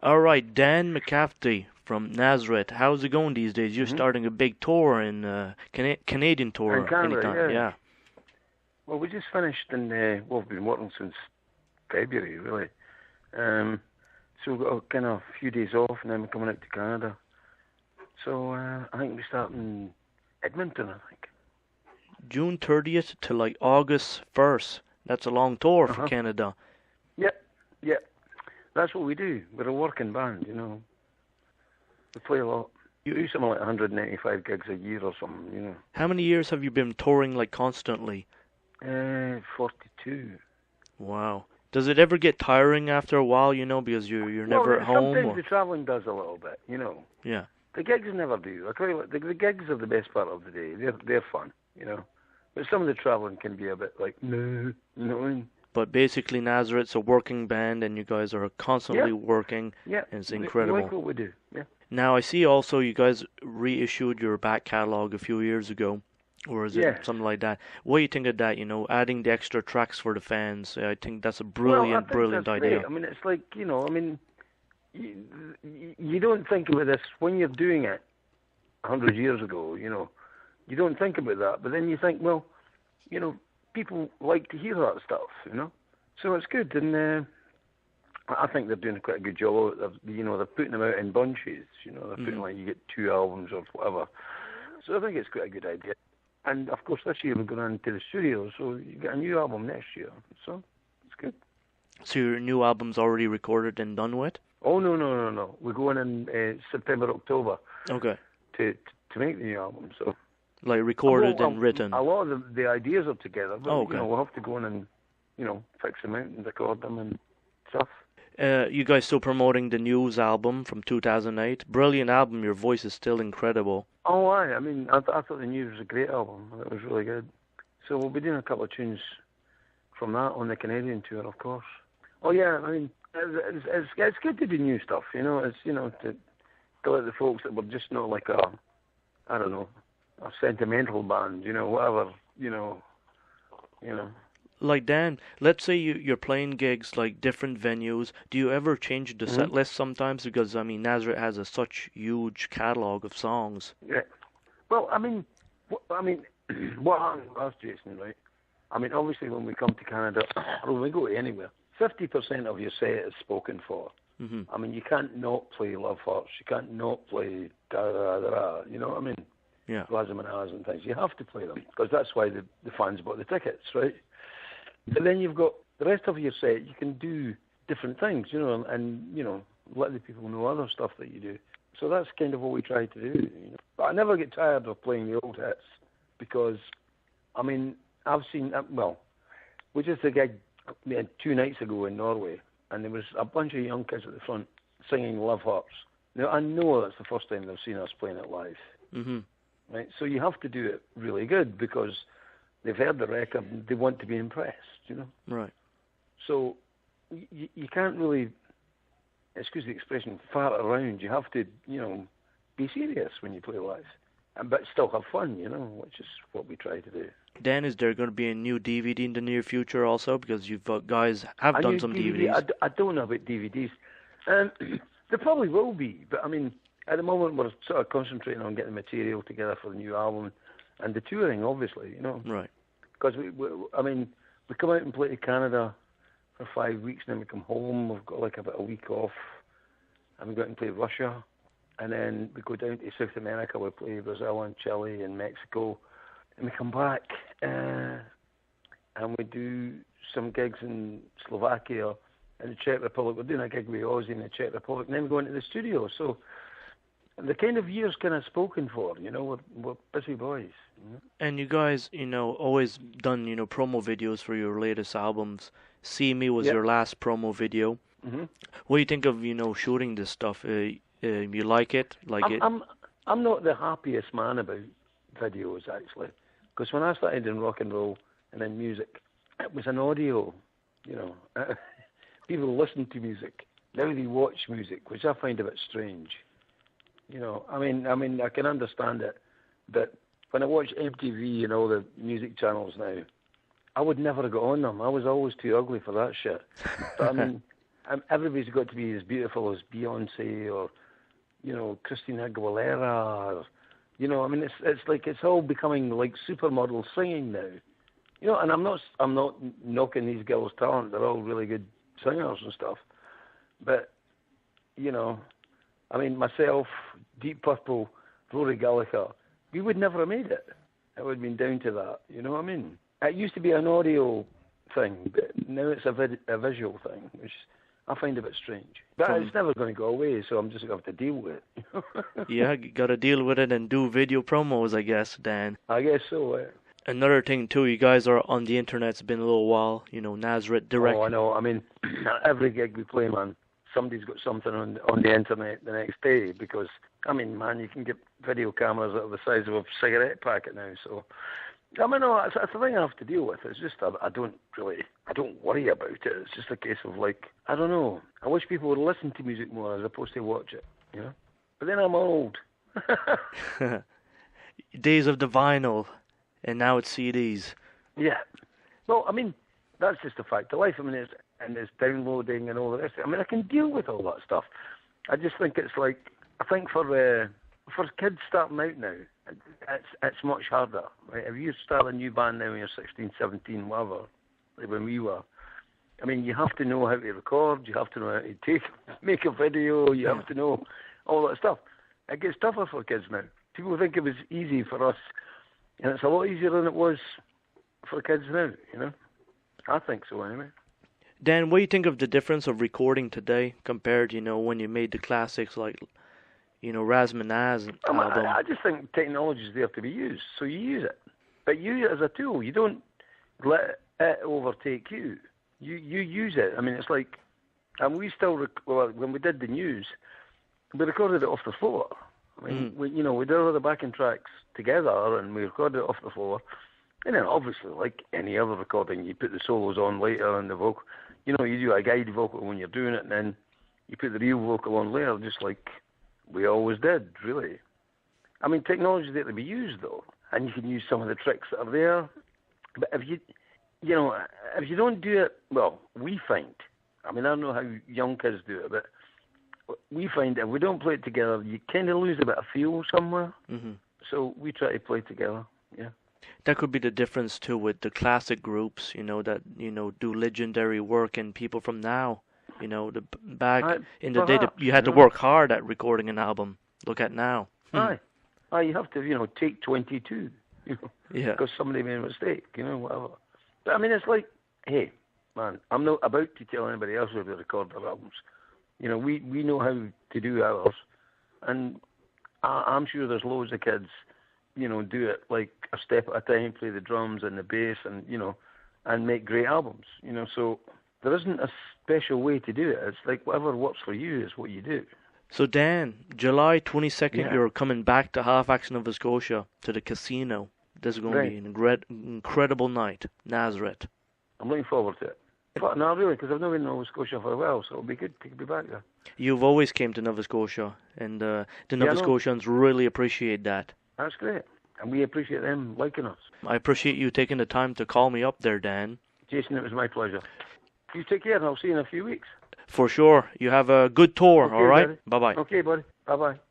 All right, Dan McCafferty from Nazareth. How's it going these days? You're starting a big tour in Canadian tour In Canada, anytime. yeah. Well, we just finished in, we've been working since February, really. So we've got a kind of few days off and then we're coming out to Canada. So I think we start in Edmonton, I think. June 30th to like August 1st. That's a long tour for Canada. Yeah. That's what we do. We're a working band, you know. We play a lot. You do something like 195 gigs a year or something, you know. How many years have you been touring like constantly? 42. Wow. Does it ever get tiring after a while, you know, because you're never at home? Sometimes the travelling does a little bit, you know. Yeah. The gigs never do. I tell you what, the gigs are the best part of the day. They're fun, you know. But some of the travelling can be a bit like, no, you know what I mean? But basically Nazareth's a working band and you guys are constantly working. Yeah. And it's incredible. We like what we do, yeah. Now I see also you guys reissued your back catalogue a few years ago. Or is it something like that? What do you think of that, you know, adding the extra tracks for the fans? I think that's a brilliant idea. Great. I mean, it's like, you know, I mean, you don't think about this when you're doing it 100 years ago, you know. You don't think about that, but then you think, well, you know, people like to hear that stuff, you know. So it's good, and I think they're doing quite a good job. They're putting them out in bunches, you know. They're putting like you get 2 albums or whatever. So I think it's quite a good idea. And of course, this year we're going into the studio, so you get a new album next year. So it's good. So your new album's already recorded and done with? Oh no! We're going in September, October. Okay. To make the new album, so. Like recorded and written. A lot of the ideas are together, but okay. You know, we'll have to go in and, you know, fix them out and record them and stuff. You guys still promoting the Newz album from 2008? Brilliant album. Your voice is still incredible. Oh, I mean, I thought the Newz was a great album. It was really good. So we'll be doing a couple of tunes from that on the Canadian tour, of course. Oh yeah, I mean, it's good to do new stuff. You know, it's to let the folks that were just not like a sentimental band, you know, whatever, you know. Like Dan, let's say you're playing gigs like different venues. Do you ever change the set list sometimes? Because I mean, Nazareth has such huge catalog of songs. Yeah. Well, I mean, what happened was, Jason, right? I mean, obviously, when we come to Canada or when we go anywhere, 50% of your set is spoken for. Mm-hmm. I mean, you can't not play Love Hearts. You can't not play da da da da. You know what I mean? Yeah. Razamanaz and things. You have to play them because that's why the fans bought the tickets, right? But then you've got the rest of your set. You can do different things, you know, and you know, let the people know other stuff that you do. So that's kind of what we try to do. You know? But I never get tired of playing the old hits because, I mean, I've seen we just did a gig 2 nights ago in Norway, and there was a bunch of young kids at the front singing Love Hearts. Now I know that's the first time they've seen us playing it live. Mm-hmm. Right, so you have to do it really good because they've heard the record and they want to be impressed, you know. Right. So you can't really, excuse the expression, fart around. You have to, you know, be serious when you play live, but still have fun, you know, which is what we try to do. Dan, is there going to be a new DVD in the near future also? Because you've guys have done some DVDs. I don't know about DVDs. There probably will be, but I mean, at the moment we're sort of concentrating on getting material together for the new album and the touring, obviously, you know. Right. Because we come out and play to Canada for 5 weeks, and then we come home. We've got like about a week off, and we go out and play Russia, and then we go down to South America. We play Brazil and Chile and Mexico, and we come back and we do some gigs in Slovakia and the Czech Republic. We're doing a gig with Ozzy in the Czech Republic, and then we go into the studio. So the kind of year's kind of spoken for, you know. We're busy boys. You know? And you guys, you know, always done, you know, promo videos for your latest albums. See Me was your last promo video. Mm-hmm. What do you think of, you know, shooting this stuff? You like it? I'm not the happiest man about videos, actually, because when I started in rock and roll and in music, it was an audio, you know. People listen to music. Now they watch music, which I find a bit strange. You know, I mean, I can understand it, but when I watch MTV and all the music channels now, I would never go on them. I was always too ugly for that shit. But I mean, everybody's got to be as beautiful as Beyonce or, Christina Aguilera. Or, I mean, it's like it's all becoming like supermodel singing now. And I'm not knocking these girls' talent. They're all really good singers and stuff. But, I mean, myself, Deep Purple, Rory Gallagher, we would never have made it. It would have been down to that. You know what I mean? It used to be an audio thing, but now it's a visual thing, which I find a bit strange. But it's never going to go away, so I'm just going to have to deal with it. Yeah, you got to deal with it and do video promos, I guess, Dan. I guess so, yeah. Another thing, too, you guys are on the internet. It's been a little while, Nazareth direct. Oh, I know. I mean, every gig we play, man, somebody's got something on the internet the next day because, I mean, man, you can get video cameras that are the size of a cigarette packet now, so... I mean, no, it's a thing I have to deal with. It's just I don't worry about it. It's just a case of, like, I don't know. I wish people would listen to music more as opposed to watch it, But then I'm old. Days of the vinyl, and now it's CDs. Yeah. Well, I mean, that's just a fact of life. I mean, it's downloading and all the rest of it. I mean, I can deal with all that stuff. I just think it's like, I think for kids starting out now, it's much harder. Right? If you start a new band now when you're 16, 17, whatever, like when we were, I mean, you have to know how to record, you have to know how to make a video, you have to know all that stuff. It gets tougher for kids now. People think it was easy for us, and it's a lot easier than it was for kids now, I think so, anyway. Dan, what do you think of the difference of recording today compared, when you made the classics like... Razmanaz album. I just think technology is there to be used, so you use it. But you use it as a tool. You don't let it overtake you. You use it. I mean, it's like, and we still, when we did the Newz, we recorded it off the floor. I mean, we did all the backing tracks together, and we recorded it off the floor. And then, obviously, like any other recording, you put the solos on later and the vocal. You do a guide vocal when you're doing it, and then you put the real vocal on later, just like we always did, really. I mean, technology is there to be used, though, and you can use some of the tricks that are there. But if you don't do it, well, we find, I mean, I don't know how young kids do it, but we find if we don't play it together, you kind of lose a bit of feel somewhere. Mm-hmm. So we try to play together, yeah. That could be the difference, too, with the classic groups, that, do legendary work, and people from now. Back in the day, you had to work hard at recording an album. Look at now. You have to, take 22, yeah, because somebody made a mistake, whatever. But I mean, it's like, hey, man, I'm not about to tell anybody else how to record their albums. We know how to do ours, and I'm sure there's loads of kids, do it like a step at a time, play the drums and the bass, and and make great albums. So there isn't a special way to do it. It's like whatever works for you is what you do. So Dan, July 22nd, you're coming back to Halifax, Nova Scotia, to the casino. This is going to be an incredible night, Nazareth. I'm looking forward to it. But no, really, because I've not been in Nova Scotia for a while, so it'll be good to be back there. You've always came to Nova Scotia, and the Nova Scotians really appreciate that. That's great, and we appreciate them liking us. I appreciate you taking the time to call me up there, Dan. Jason, it was my pleasure. You take care, and I'll see you in a few weeks. For sure. You have a good tour, all right? Buddy. Bye-bye. Okay, buddy. Bye-bye.